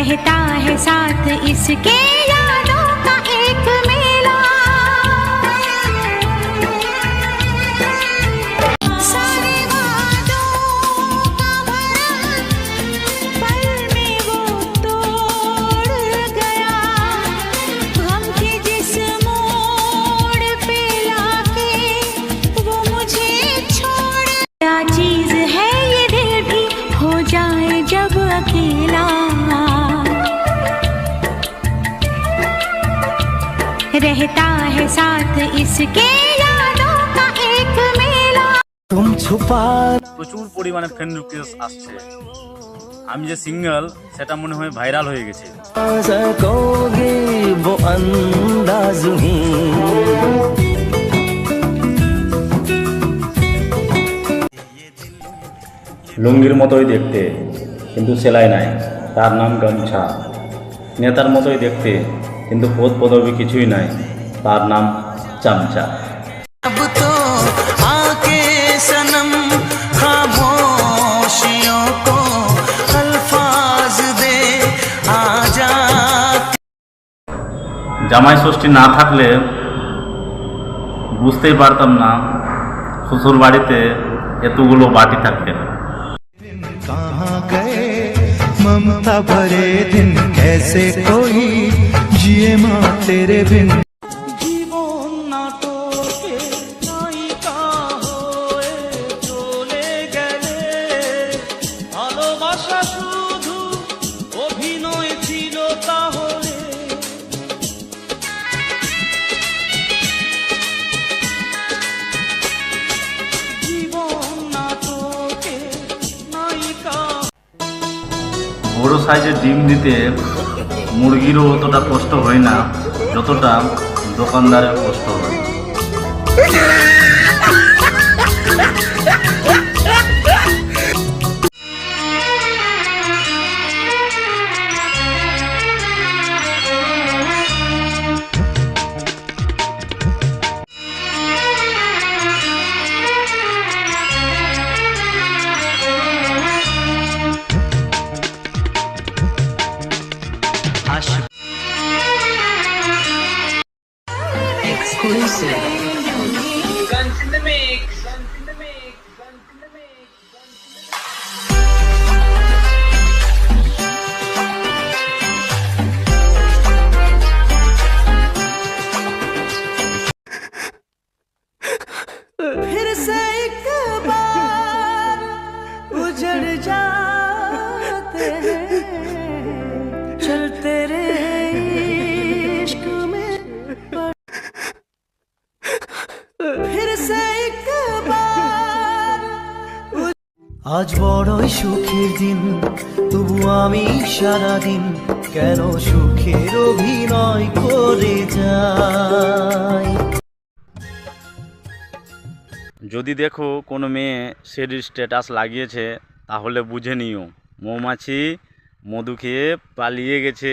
रहता है साथ इसके यादों का एक मेला। सारे वादों का भरम पल में वो तोड़ गया। गम के जिस मोड़ पे लाके वो मुझे छोड़। क्या चीज है ये दिल भी हो जाए जब अकेला। रहता है साथ इसके यादों का एक मेला। तुम छुपा প্রচুর পরিমাণে ফ্রেন্ড রিকোয়েস্ট আসছে। আমি যে সিঙ্গেল সেটা মনে হয় ভাইরাল হয়ে গেছে। सकोगे वो अंदाज ही। লুঙ্গির মতোই দেখতে কিন্তু সেলাই নাই, তার নাম গামছা। নেতার মতোই দেখতে কিন্তু পদ পদবি কিছুই নাই, তার নাম চামচা। अब तो आके सनम खामोशियों को अल्फाज दे आजा। জামাই ষষ্ঠী না থাকলে বুঝতেই পারতাম না শ্বশুর বাড়িতে এতগুলো বাটি থাকবে। कहाँ गए ममता भरे दिन, कैसे कोई जिए माँ तेरे बिन। জীবন নাটকে নায়িকা হয়ে চলে গেলে, ভালোবাসা শুধু অভিনয় ছিল তাহলে। জীবন নাটকে নায়িকা। বড় সাইজের ডিম দিতে মুরগিরও অতটা কষ্ট হয় না যতটা দোকানদারের কষ্ট হয়। फिर से एक बार उजड़ जाते हैं, चलते रे इश्क में फिर से एक बार। আজ বড়ই সুখের দিন, তবু আমি সারাদিন কেন সুখের অভিনয় করে যাই। যদি দেখো কোনো মেয়ে সেটির স্ট্যাটাস লাগিয়েছে তাহলে বুঝে নিও মৌমাছি মধু খেয়ে পালিয়ে গেছে।